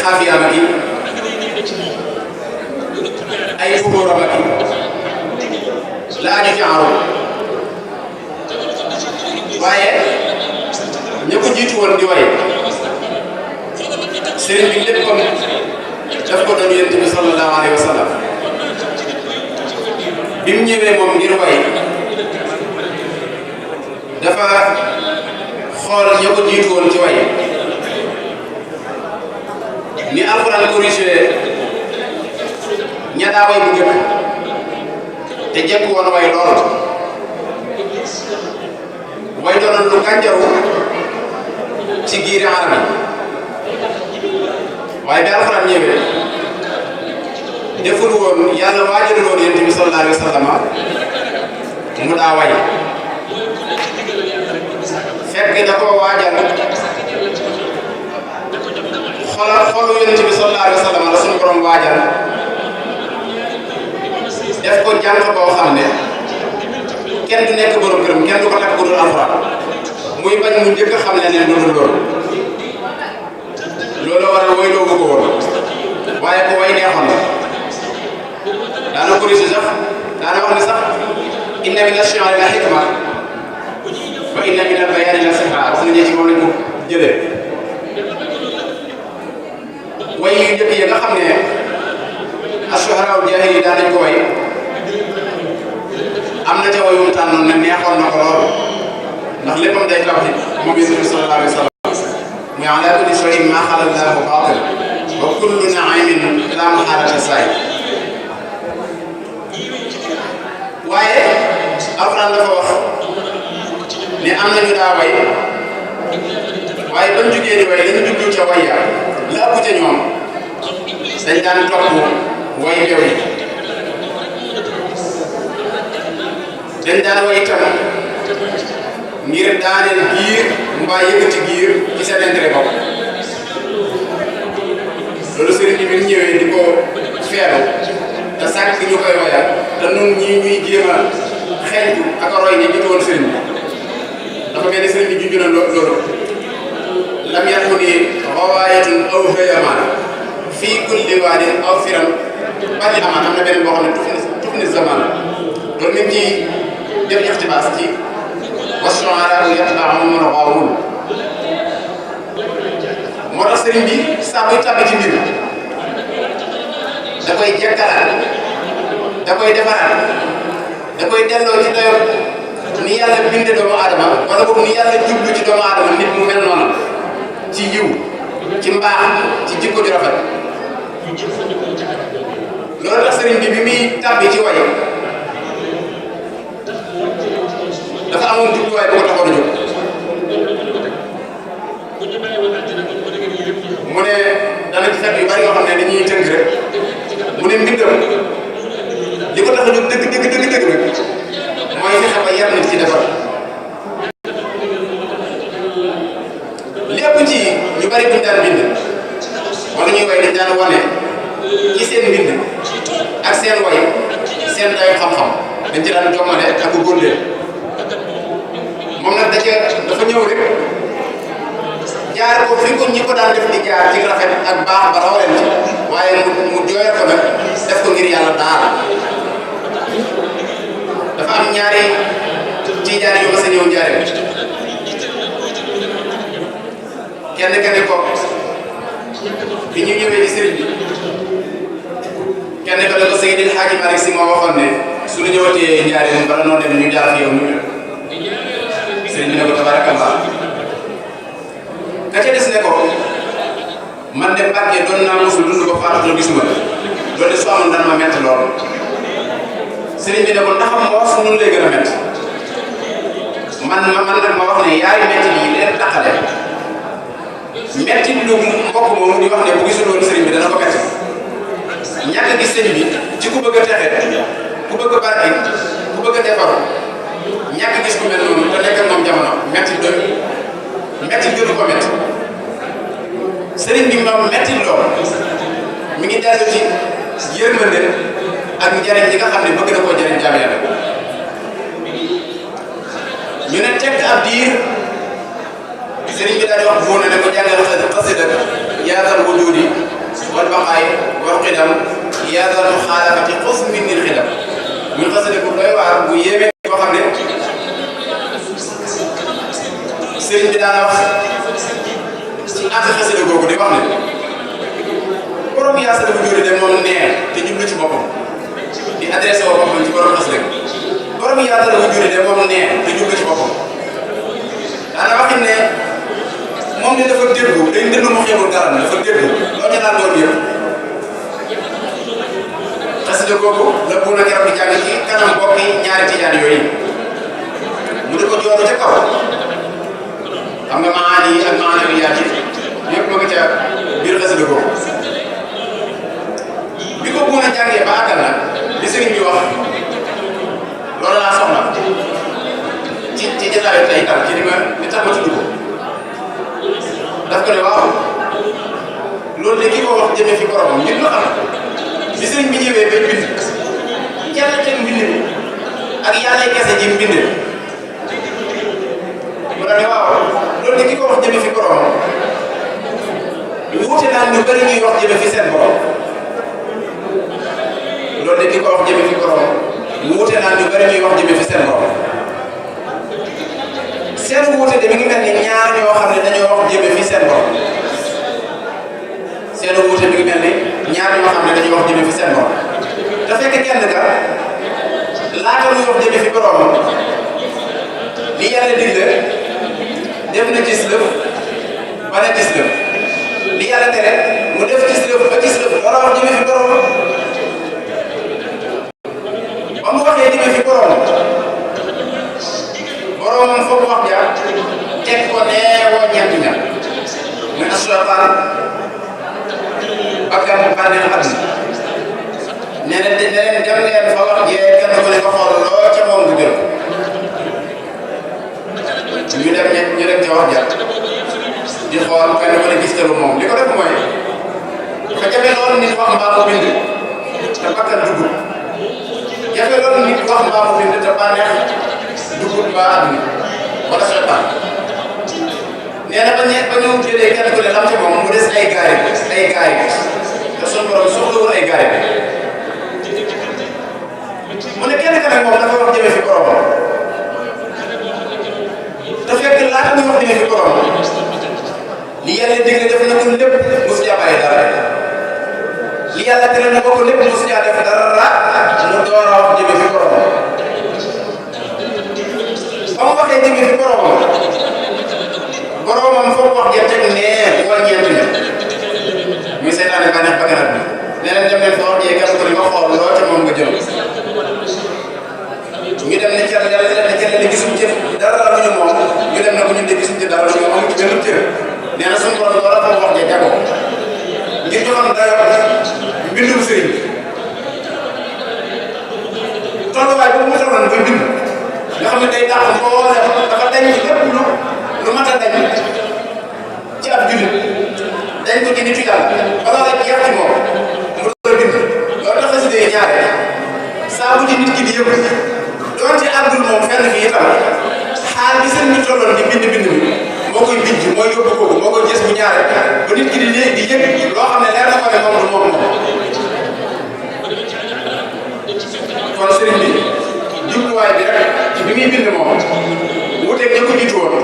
xaafiyaam ak ay fuhóoram ak la aju ci aaru waaye ña ko jiitu woon di way sëriñ bi léppam daf ko doon yonent bi sallallahu alayhi wa sallam bi mu ñëwee moom ngir way dafa xool ña ko jiitu woon ci way ni alxuraan corrigé ña daa way bu njëkk te jekk woon way lool way doonoon lu gànjaru ci giiri arab yi waaye bi alxuraan ñëwee deful woon yàlla waajalul woon yonent bi sallallahu alayhi wa sallam mu daa way fekk da koo waajal xolu yonent bi sallallahu alayhi wa sallam la suñu borom waajal def ko jàng boo xam ne kenn du nekk borom këram kenn du ko takk bu dul alxuraan muy bañ mu njëkk a xam ne lu dul loolu waral woy loogu ko woon waaye ko way neexoon la daana corrigé sax daana wax ne sax inna min ash-shi'ri la hikma wa inna min al-bayani la sihra wax nañu ci moom lañ ko jëlee way yu njëkk yi nga xam ne as-shu'ara al-jaahili daan nañ ko way am na ca wayum tànnoon ne neexoon na ko lool ndax léppam day tawhid moom Yonent bi sallallahu alayhi wa sallam muy ala kulli shay'in ma xala Allahu baatil wa kullu na'imin la muhalata saay waaye alxuraan dafa wax ne am nañu daa way waaye bañ jugee di way lañu jublu ca way ya la ëpp ca ñoom dañ daan topp way bew yi dañ daan way itam ngir daaneel giir mbaa yëkkati giir ci seen intérêt bopp loolu sëriñ bi ñu ñëwee di ko feeru te sàkk ñu koy wayal te nun ñii ñuy jéem a xeeñtu ak a roy ñi jiitu woon sëriñ bi dafa mel ni sëriñ bi junj na loolu lam yakuni rawaayatun aw hayaman fii kulli waadin aw firam bali amaan am na beneen boo xam ne tufni zaman loolu mi ngi ciy def ixtibaas ci was-shu'araa yatba'uhum al-ghaawuun moo tax sëriñ bi saa buy tàbbi ci mbir da koy jekkalaat da koy defaraat da koy delloo ci dayoo ni yàlla binde doomu aadama wala boog ni yàlla jublu ci doomu aadama nit mu mel noonu ci yiw ci mbaax ci jikko ju rafet loolu tax sëriñ bi bi muy tàbbi ci way dafa amoon jubluwaay bu ko taxoon a jóg mu ne dana ci fekk yu bari yoo xam ne dañuy tënk rek mu ne mbindam li ko tax a jóg dëgg rek mooy fexe ba yar nit ci defar lépp ci ñu bari buñ daan bind wala ñuy way dañ daan wane ci seen mbind ak seen way seen dayu xam-xam dañ ci daan jommale ak góorlee moom nag dafa ñëw rek jaar ko fi ko ñi ko daan def di jaar ci rafet ak baax ba rawaleen ci waaye mu jooyal ko nag def ko ngir yàlla daal dafa am ñaari tiijaan yu mas a ñëw njaareem kenn ka ne ko bi ñu ñëwee ci sëriñ bi kenn ka ne ko Seydil Hadji Malick Sy moo waxoon ne su ñu ñëwatee njaareem bala noo dem ñu jaar fi yow nuyu sëriñ bi ne ko tabarakallah ka ca des ne ko man de Mbàkke doon naa mosul dund ba faatu te gisuma loolu de su amoon dana ma metti lool sëriñ bi ne ko ndax moos nun lay gën a metti man nag ma wax ne yaari metti yi leen taqale metti lu mbokk moomu di wax ne bu gisul woon sëriñ bi dana ko metti ñàkk gis sëriñ bi ci ku bëgg a texe ku bëgg a barke ku bëgg a defaru ñàkk gis ku mel noonu te nekk ak moom jamono metti doy metti gënu ko metti sëriñ bi moom metti lool mi ngi dellu ci yërmande ak njariñ li nga xam ne bëgg na koo jariñ jaam Yàlla ñu ne tekk ab diir sëriñ bi daal di wax buuna ne ko jàngal xasida yaatal wujudi muxaalafati xus min nil xidam muy xasida bu doy waar bu yéeme boo xam ne sëriñ bi daana wax ci ànd xasida googu di wax ne borom yaasa dafa jóori de moom neex te jublu ci boppam di adressé woo boppam ci borom xasida borom yaasa dafa jóori de moom neex te jublu ci boppam daana waxin ne moom ne dafa déggu day ndënd mu xeebul garam dafa déggu loo ca naan doon yëpp xasida googu la bu na keroog di jàng ci kanam bokk yi ñaari tijaan yooyu mu di ko jooru ca kaw xam nga maani yi ak maanaam yi yëpp ma nga ca biir xasida googu bi ko bu na jàngee ba àggal nag li sëriñ bi wax loolu laa soxla ci jotaayu tey tam ci li tax ma tudd ko daf ko ne waaw loolu de ki ko wax jëmee fi boromam nit lu xam bi sëriñ bi ñëwee bay bind kenn kenn mbind bi ak yàlla kese ji mbind mu ne waaw loolu de ki ko wax jëmee fi boromam wuute naa ñu bëri ñuy wax jëmee fi seen borom loolu de ki ko wax jëmee fi boromam wuute naa ñu bëri ñuy wax jëmee fi seen borom seen wuute de mi ngi mel ni ñaar ñoo xam ne dañoo wax jëmee fi seen borom seen wuute mi ngi mel ni ñaar ñoo xam ne dañuy wax jëmee fi seen borom te fekk kenn ka laata muy wax jëmee fi boromam li yàlla digle def na gis lëf ba ne gis lëf li yàlla tere mu def gis lëf ba gis lëf war a wax jëmee fi boromam ba mu waxee jëmee fi boromam boromam foofu wax ja teg ko nee woo ñeenti ña muy assoytaan bakkan bànneex àdduna nee na dem leen fa wax jee kenn ku ne nga xool loo ca moom du jël ñu dem ca wax ja di xool kenn ku ne gis te lu moom li ko def mooy dafa jafe loolu nit wax mbaa mu bind te bakkan dugg jafe loolu nit wax mbaa mu bind te bànneex dugg mbaa àdduna wala seytaan nee na ba ñu jëlee kenn ku ne lam ca moom mu des ay gaay te suñu borom soxlawul ay gaay mu ne kenn ka nag moom dafa wax jëmee fi boromam te fekk laata muy wax jëmee fi boromam li yàlla digle def na ko lépp mosu caa bàyyi dara li yàlla tere na ko lépp mosu caa def dara mu door a wax jëmee fi boromam ba mu waxee jëmee fi boromam foofu wax ja teg nee wala ñeent ña muy seytaane bànneex ba gënal bi nee leen dem leen fa wax jee kenn ko ni nga xool loo ca moom nga jël ñu dem ne cer ne gisuñ ci dara la ñu moom ñu dem ne ko ñun de gisuñ ci dara la ñu amuñ ci benn cër nee na suñu borom wala foofu wax ja jagoo ngir ñu xam dayo mbindum sëriñ bi tolluwaay boobu mu tolloon koy bind nga xam ne day dàq mboolem dafa dañ ci lépp lu mat a dañ ci ab jullit dañ ko ci nitu yàlla balaa la jeex ci moom mu doon bind loolu tax xasida yi ñaare saa bu ci nit ki di yëngu doon ci àggul moom fenn fii itam xaal bi seen nit tolloon di bind bi moo koy bijj mooy yóbbu kooku moo koy gis bu ñaare ba nit ki di yëg loo xam ne leer na ko ne moom du moom kon sëriñ bi jubluwaay bi rek bi muy bind moom wuuteeg ña ko jiitu woon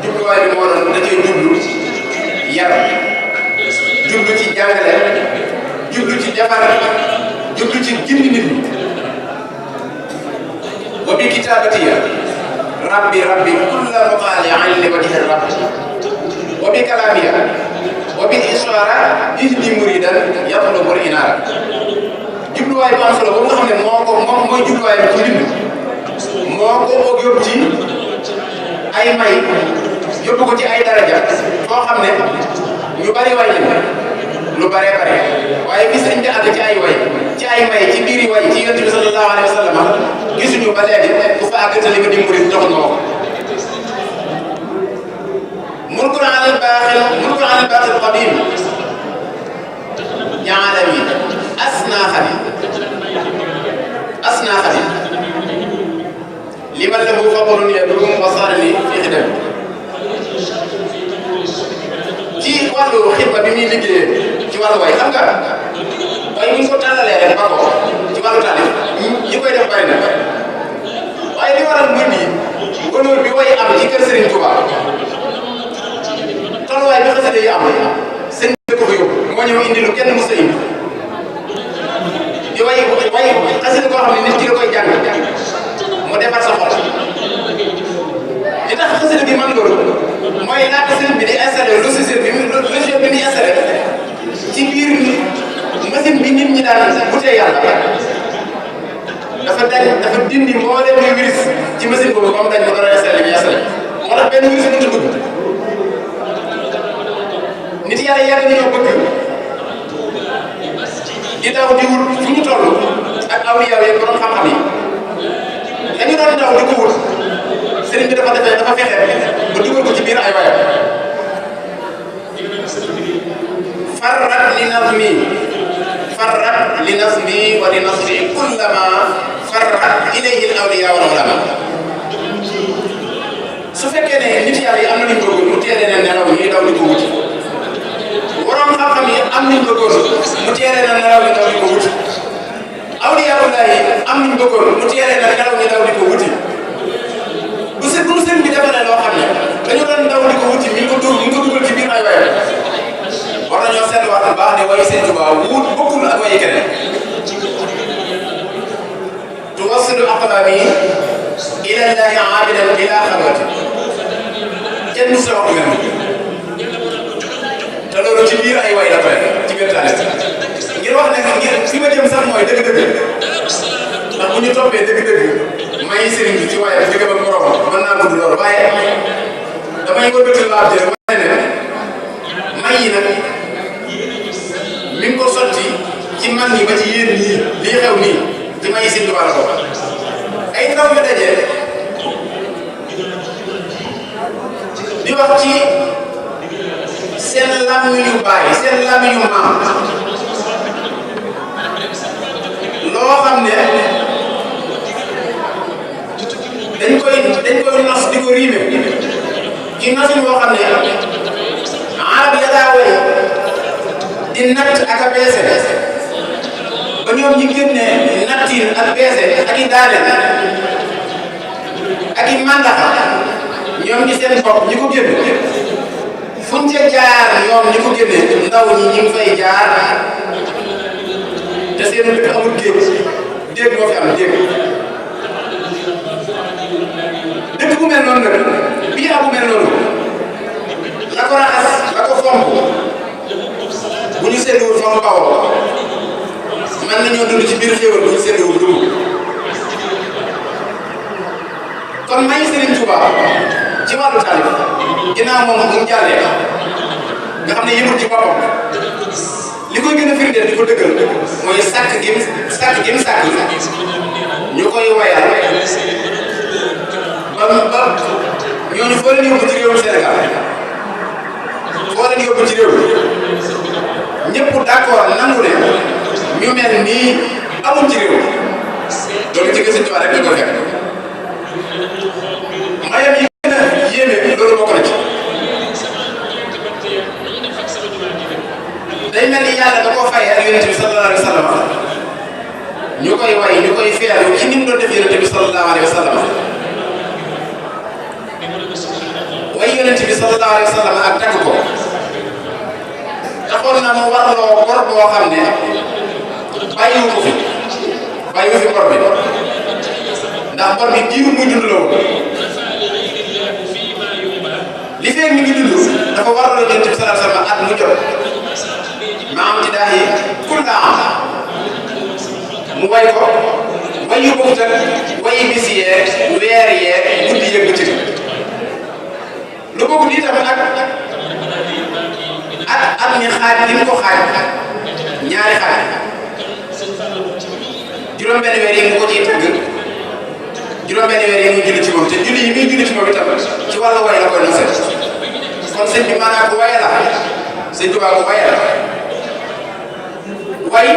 jubluwaay bi moo doon da cee jublu yar jublu ci jàngale jublu ci defar jublu ci gindi nit ñi wa bi kitaabatiya rabbi kulla muqaali'an li wajhi rabbi wa bi kalaamiya wa bi ishaara ihdi muridan yatlubu al-inaara jubluwaay bu am solo boobu nga xam ne moom mooy jubluwaay bi ci bind moo ko yóbbu ci ay may yóbbu ko ci ay daraja foo xam ne ñu bari way lañ lu bare waaye gis nañ di àgg ci ay may ci biiri way ci yonent bi sallallahu alayhi wa sallam gisuñu ba léegi bu fa àggante li ko di murid jox nga ko mulkun ala al-baaqil qadim ya alami asna xadim liman lahu fadlun yadum wa sarni fi xidam ci wàllu xidma bi muy liggéeyee ci wàllu way xam nga way bu ñu ko tàllalee rek ba ko wàllu taalif ñi koy def bari na waaye li waral mbir mi honneur bi way am ci kër Serigne Touba tolluwaay bi xasida yi am sëñ bi ko fa yóbbu moo ñëw indi lu kenn mos a indi di way xasida koo xam ne nit ki da koy jàng mu defar sa xol li tax xasida bi man loolu mooy laata sëriñ bi di installé logiciel bi muy installé ci biir machine bi nit ñi daan wutee yàlla dafa dindi mboolem luy virus ci machine boobu ba mu dañ ko doon installé bi installé moo tax benn virus mënut a dugg nit yàlla yàgg nañoo bëgg di daw di wut fu ñu toll ak awliya yi borom xam-xam yi dañu doon daw di ko wut sëriñ bi dafa fexe ba dugal ko ci biir ay wayam farrat li nazmi wa li nasri kullama farrat ilayhi al awliya wal ulama su fekkee ne nit yàlla yi am na luñ bëggoon mu teelee ne nelaw ñuy daw di ko wuti borom xam-xam yi am nañ bëggoon mu teelee na nelaw ñu daw di ko wuti awliyaullahi am nañ bëggoon mu teelee na nelaw ñu daw di ko wuti bu sëñ bi defalee loo xam ne dañu doon daw di ko wuti mi ngi ko dugal ci biir ay wayam war nañoo seetluwaat bu baax ne wayu Sëñ Tuubaa wut bokkul ak wayu keneen tuwassilu aqlaami ilallahi aabidan ila xalwati kenn du sa wax ngeen te loolu ci biir ay way la ko def ci biir taalif ngir wax ne ngir fi ma jëm sax mooy dëgg-dëgg ndax bu ñu toppee dëgg-dëgg may sëriñ bi ci waaye dëgg ba borom mën naa gudd loolu waaye damay wëlbati laab jël waaye ne may yi nag mi ngi ko sotti ci mag ñi ba ci yéen ñii lii xew nii ci may Sëriñ Tuubaa la ko ay ndaw yu daje di wax ci seen làmmiñu baay seen làmmiñu maam loo xam ne dañ koy nos di ko riime ci nosin boo xam ne arab ya daa way di natt ak a beese ba ñoom ñi génne nattiin ak beese ak i daane ak i mandaxa ñoom ci seen bopp ñi ko génne fuñ ca jaar ñoom ñi ko génne ndaw ñi ngi fay jaar te seen dëkk amul déeg moo fi am déeg dëkk bu mel noonu nag bii bu mel noonu la ko raxas la ko fomp bu ñu seetluwul fa mu bawoo mën nañoo dund ci biir xéewal bu ñu seetluwul dund kon may Sëriñ Tuubaa ci wàllu taalif ginnaaw moom bu mu jàllee nga xam ne yëmul ci boppam li koy gën a firndeel di ko dëggal mooy sàkk gi mu sàkk ñu koy wayal ba ñooñu foo leen yóbbu ci réewum Sénégal foo leen yóbbu ci réew ñëpp d'accord nangu ne ñu mel nii amul ci réew loolu ci Sëriñ Tuubaa rek ñu ko fekk mayam yi gën a yéeme loolu bokk na ci day mel ni yàlla da koo fay ak Yonent bi sallallahu alayhi wa sallam ñu koy way ñu koy feeru ci ni mu doon def Yonent bi sallallahu alayhi wa sallam way Yonent bi sallallahu alayhi wa sallam ak tagg ko taxoon na mu warloo bor boo xam ne bàyyiwu ko fi bor bi ndax bor bi diiru muy dund la woon li fekk mi ngi dund dafa warloo Yonent bi sallallahu alayhi wa sallam at mu jot ma am ci daax yi kulla am mu way ko wayu bokkut ak wayi bis yeeg weer yeeg guddi yeeg bëccëg lu bokkut itam ak mi xaaj li mu ko xaaj ñaari xaaj juróom-benn weer yi mu ko ciy tëgg juróom-benn weer yi muy julli ci moom te julli yi muy julli ci moom itam ci wàllu way la koy nosee kon sëñ bi maanaam ku waye la Sëñ Tuubaa ku waye la way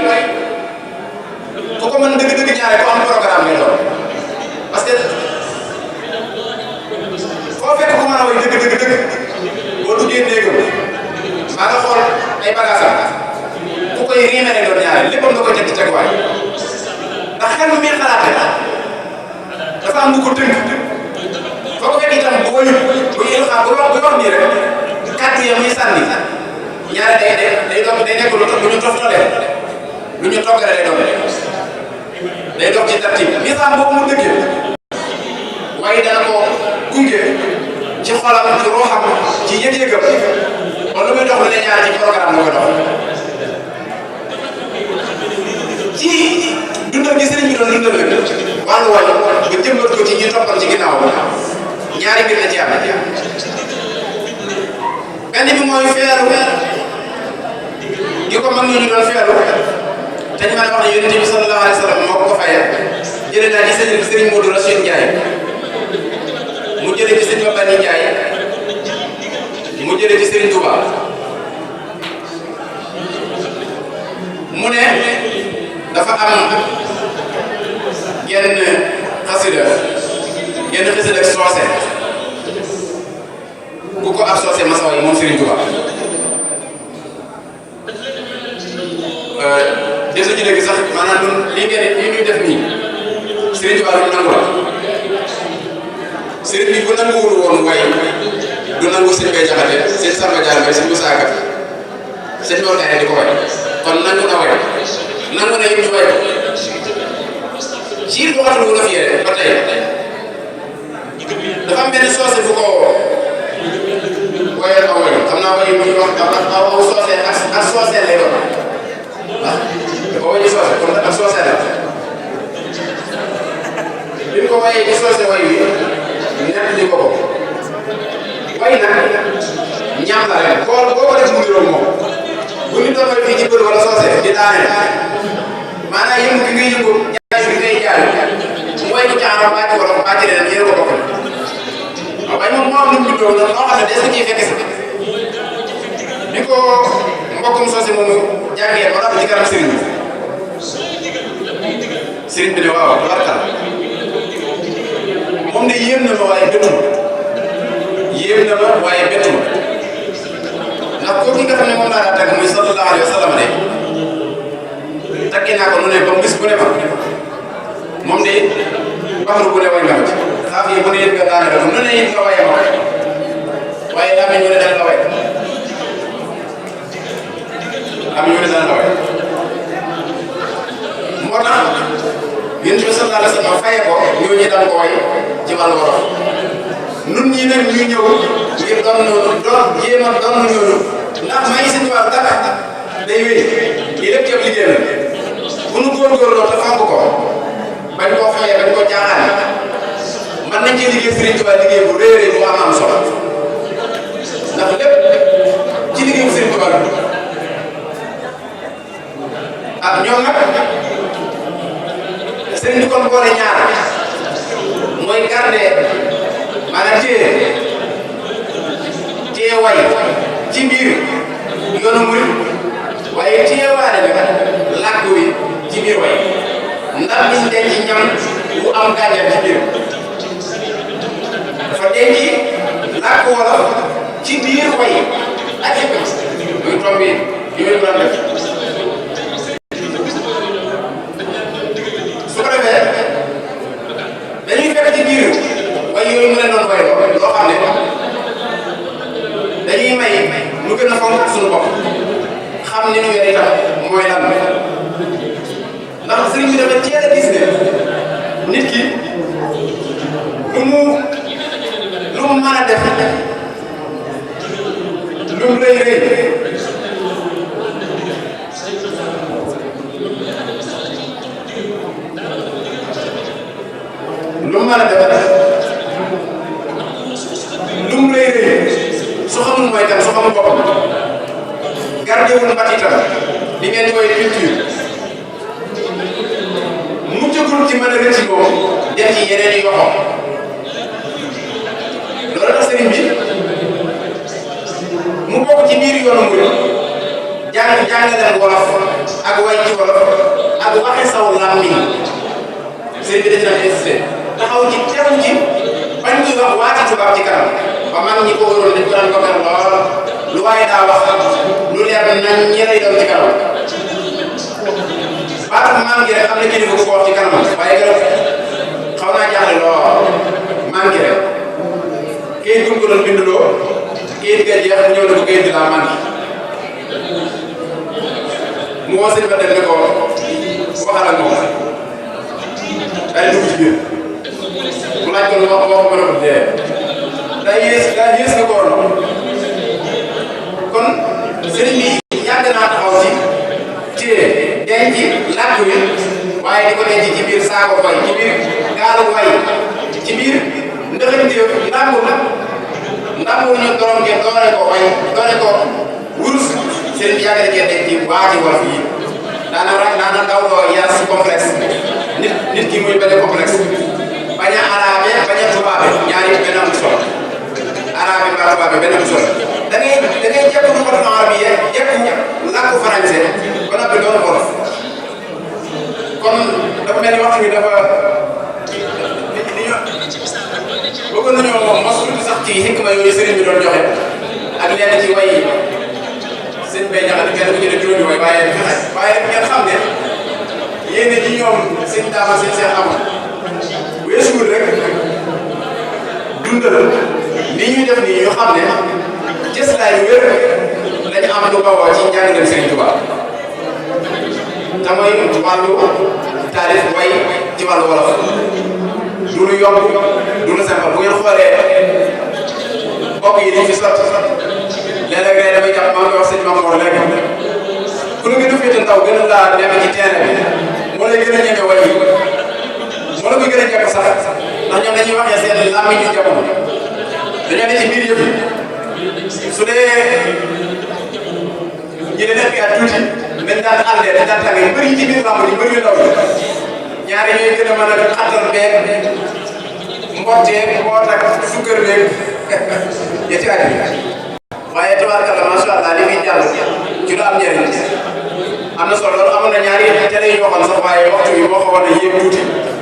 ku ko mën dëgg-dëgg ñaare ko am programme ngay doon parce que foo fekk ku mën a way dëgg boo duggee néegam maa nga xool ay bagages am ku koy riime ne doon ñaare léppam nga koy teg ci teguwaay ndax xel mi muy xalaate dafa am lu ko tënk foo ko fekk itam bu koy bu ilxaa bu wax nii rek kàddu ya muy sànni ñaare day nekk lu ñu toftalee lu ñu toggale day dox ci tartib misaal boobu mu dëkkee waaye dana ko gunge ci xolam ci ruuxam ci yëg-yëgam kon lu muy dox lu ne ñaar ci programme la koy dox ci dundal gi sëriñ bi doon dundal nag wàllu wàllu ba jëmbat ko ci ñi toppal ci ginnaaw ñaari mbir la ci am benn bi mooy feeru gi ko mag ñooñu doon feeru te ñu mën a wax ne yonent bi sallallahu alayhi wa sallam moo ko fayee jëlee naa ci sëriñ Modou Rachid Ndiaye mu jëlee ci sëriñ Babani Ndiaye mu jëlee ci sëriñ Touba mu ne dafa am genn xasida ak soose ku ko ab soose masawa yi moom sëriñ Touba desu ci léegi sax maanaam ñun lii ñuy def nii Serigne Touba du nangu la Serigne bi bu nanguwul woon way du nangu sëñ Bay Jaxate sëñ Samba Diar Mbay sëñ Moussa Ka sëñ Mor Kane di ko way kon nangu na way nangu na yëpp ñu way ko ci lu waxatu la fiyee ba tey dafa am benn soose bu ko wayal ma way xam naa way bu ñu wax aw soose ak soose lay doon dafa way ci soose kon ak soose la bi ko wayee ci soose way wi nekk di ko way nag ñaam la rek xool boo ko def mu niroog moom bu ñu doon fii ci bër wala soose di daane maanaam yëngu bi ngay yëngu jaay bi ngay jaay mooy ko caaro bàcc wala bàcc leen yéen ko bokk waaye moom moo am lu mu bindoo noo xam ne des na ciy fekk si bi ko mbokkum soose moomu jàngee ba dafa ci kanam sëriñ bi ne waaw barkal moom de yéem na ma waaye bettu ndax kooku nga xam ne moom laa daa tagg muy sallallahu alayhi wa sallam de taggee naa ko nu ne ba mu gis bu ne ma moom de baxru bu ne way nga ma ci xaaf yi bu ne yëpp nga daane la nu ne yëpp nga waye ma waaye daa mel ñu ne dana la way am ñu ne dana la way moo tax Yonent bi sallallahu alayhi wa sallam faye ko ñooñu daan ko way ci wàllu wolof nun ñi nag ñu ñëw ngir doon jéem a doon ñooñu ndax maa ngi seen wàllu dara day wéy lii lépp ceeb liggéey la bu nu góorgóorloo te fàgg ko bañ koo fayee bañ koo jaaxaane mën nañ cee liggéey Serigne Touba liggéey bu réeree bu am solo ndax lépp ci liggéey bu Serigne Touba ah ñoom nag Serigne bi kon boole ñaar mooy garder maanaam téye way ci biir yoonu murid waaye téyewaale nag làkk wi ci biir way ndax liñ denc ñam bu am gàncax ci biir dafa denc làkk wolof ci biir way ak yëpp muy tomb yi muy mën def su ko defee dañuy fekk ci biir way yooyu mu leen doon way loo xam ne dañuy may lu gën a fonk suñu bopp xam ni ñu yore itam mooy lan ndax sëriñ bi dafa teel a gis ne nit ki lu mu mën a def lu mu rëy lu mu mën a def lu mu rëy su xamul mooy kan su xamul boppam gardewul mbatitam li ngeen koy culture mu jógul ci mën a rëcc moom dem ci yeneen i yoxo loolu tax sëriñ bi mu bokk ci biir yoonu murid jàngaleen wolof ak way ci wolof ak waxe saw làmmiñ sëriñ bi dañ na insisté taxaw ci tegu ci bañ ñuy wax waati tubaab ci kanam ba mag ñi ko wëroon dañ ko daan ko lool lu waaye daa wax lu leer nañ ñi lay doon ci kanam baatu maam gi rek am na kilifa ko wax ci kanam dafa ñëw ne ko kayit laa man mu woo sëñ ba dem ne ko waxal ak moom day dugg ci biir mu laaj ko lu wax moo ko mën a ko dee day yées nga góor kon sëriñ bi yàgg naa taxaw ci téye denc làkk wi waaye di ko denc ci biir saako fay ci biir gaalu way ci biir ndëxanteef ndàmbu ñu doon ngeen doone ko way doone ko wurus sëriñ bi yàgg na cee denc waa ci wolof yi daana daw yar si complexe nit ki muy bañ a complexe bañ a arabe bañ a tubaabe ñaari benn am solo arabe ba tubaabe benn am solo da ngay jekku lu ko doon arabe yi jekku làkku français ba noppi doon wolof kon dafa mel ni waxtu bi dafa bëggoon nañoo mos tuuti sax ci xikma yooyu sëriñ bi doon joxe ak lenn ci way sëñ bay ñaxat kenn ku jëlee juróomi way waaye rek ngeen xam ne yéene ji ñoom sëñ daama sëñ seen amoon weesuwul rek dundal li ñuy def nii ñu xam ne cëslaay yu wér lañu am lu bawoo ci njàngaleem Sëriñ Tuubaa te mooy wàllu taarif way ci wàllu wolof du lu yomb du lu simple bu ngeen xoolee mbokk yi dañ fi sotti léeg-léeg damay jàpp maa ngi wax sëñ Mamour léegi ku la gën a féete ndaw gën a laa nekk ci terrain bi moo lay gën a ñeme way yi moo la koy gën a jekk sax ndax ñoom dañuy waxee seen làmmiñ ñu jamono dañoo ne ci biir yëpp su dee ñi ne nekk at tuuti dañ daan àndee dañ daan tàng yu bëri ci biir làmb yi bëri yu ndaw yi ñaari ñooy gën a mën a xattal beeg mbottee mboot ak sukkër beeg yetti at bi waaye tabaarkalla macha allah li muy jàll ci lu am njëriñ am na solo loolu amoon na ñaari télé yu waxoon sax waaye waxtu bi moo xawoon a yéeg tuuti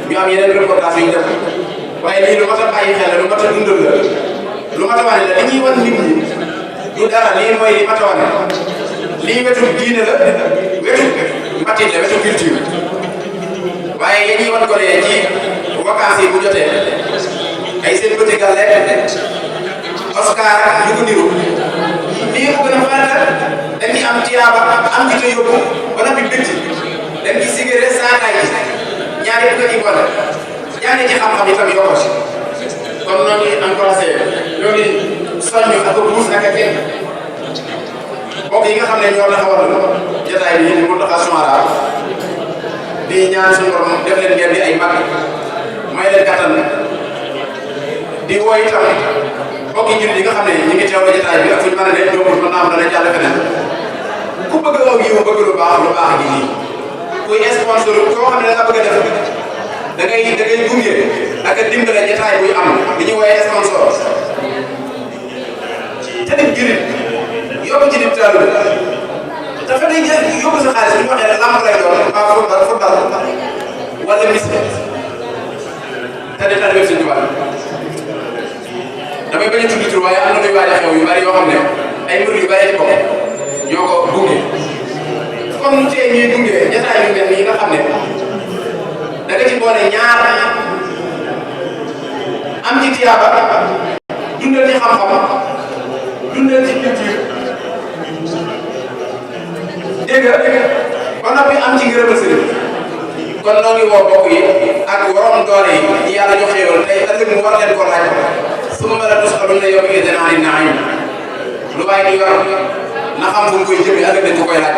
ñu am yeneen reportage yu ñu def waaye lii lu mat a bàyyi xel la lu mat a dundal la lu mat a wane la li ñuy wan nit ñi du dara lii mooy li mat a wane lii wetu diine la wetu mbatit la wetu culture waaye yéen ñi wan ko ne ci vacances yi bu jotee ay seen petit gàlle Oscar yu ko niru lii ko gën a farata dañ ci am tiyaaba am ci te yóbbu ba noppi bëtti dañ ci sigéré saataay ci ñaari bu ko ci boole jànge ci xam-xam itam yokko ci kon ñoo ngi encouragé ñoo ngi soññu ak buus ak kenn mbokk yi nga xam ne ñoo taxawal jotaay bi ñu mun taxa Soumaré di ñaan suñu borom def leen ngeen di ay mag may leen kattan di woo itam mbokk yi jullit yi nga xam ne ñu ngi teewlu jotaay bi ak fu ñu mën a ne ñoom mën naa am dana jàll feneen ku bëgg aw yiw bëgg lu baax gi nii kuy sponsor koo xam ne da nga bëgg a def da ngay gunge ak a dimbale jotaay buy am li ñuy woowee sponsor te nit jullit yóbbu ci nit taalu dafa day jël yóbbu sa xaalis bu ñu waxee lamb lay doon mbaa football wala mis te de taalibe Sëñ Tuubaa damay bañ a tudd tur waaye am na luy waaj a xew yu bari yoo xam ne ay mbir yu bari ci bopp ñoo ko gunge comme tey ñuy gunge jotaay yu mel nii nga xam ne da nga ci boole ñaar am ci tiyaaba dundal ci xam-xam dundal ci culture dégg nga ba noppi am ci ngërëmal sëriñ kon noo ngi woo mbokk yi ak waroon doole yi ñi yàlla jox xéewal tey ëllëg mu war leen ko laaj su ma mën a tus xaluñ la yóbbu idin ani naim lu waaye di yor na xam fu mu koy jëmee ëllëg dañ ko koy laaj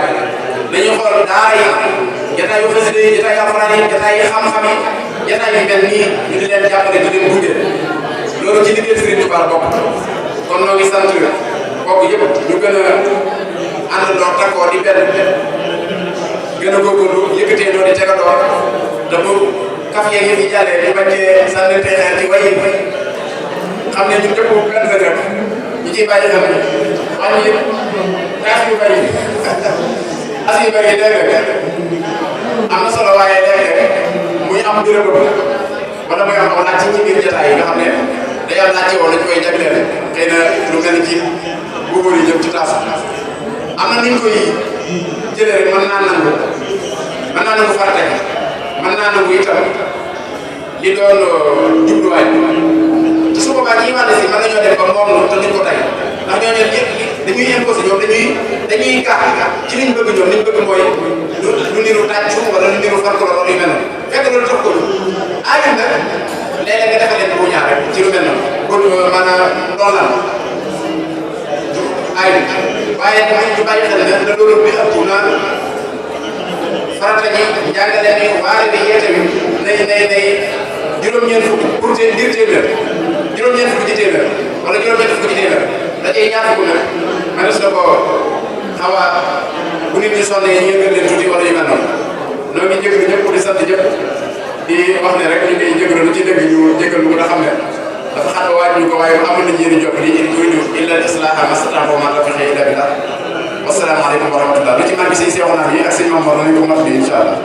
dañuy xool daara yi jotaay yu xasida yi jotaay yu alxuraan yi jotaay yi xam-xam yi jotaay yu mel nii ñu di leen jàppale di leen gunge loolu ci liggéey Sëriñ Tuubaa bokk kon noo ngi sant mbokk yëpp ñu gën a àndandoo takkoo di benn gën a góorgóorlu yëkkatee doo di tegaloo te bu kaf yeeg yi fi jàllee ñu bañ cee sànnante xeer ci way yi xam ne ñun ñëpp benn la rek ñu ciy bàyyi xel wàññi kaas yu bëri as yu bëri léeg-léeg am na solo waaye léeg-léeg muy am bërëb wala muy am aw laaj ci biir jotaay yi nga xam ne day am laaj woon lañ koy jagleel xëy na lu mel ni ci góor yi jëm ci taas am na ni ñu koy jëlee rek mën naa nangu farata gi mën naa nangu itam li doon jubluwaay te su boobaa ñi wàll si mën nañoo def ba moom te duñ ko tey ndax ñooñu ñëpp dañuy imposé ñoom dañuy gàtt ci liñ bëgg ñoom liñ bëgg mooy lu niru tàccu wala lu niru folklore wala yu mel noonu fekk loolu tax ko aayul nag léeg-léeg nga defal leen bu ñaar rek ci lu mel noonu kon maanaam loolu la aayul waaye tamit ñu bàyyi xel ne loolu bi ëpp na farata ñi jàngale ni waare bi yee tamit nay juróom-ñeent fukk pour ngir téeméer juróom-ñeent fukk ci téeméer wala juróom-ñeent fukk ci téeméer da cee ñaar fukk nag mënees na ko xaw a bu nit ñi sonnee ñu yëngal leen tuuti wala yu mel noonu ñoo ngi jégalu ñëpp di sant ñëpp di wax ne rek ñu ngi jégalu ci dëgg ñu jégalu ko nga xam ne dafa xat waaj ñu ko waaye amoon nañu yéen jot li in uriidu illa al-islaaha mastata'tu wa maa tawfiiqii illaa billaah wassalaamu aleykum wa rahmatullah lu ci manqué sëñ Seexuna bi ak sëñ Mamadou nañu ko mat bi incha allah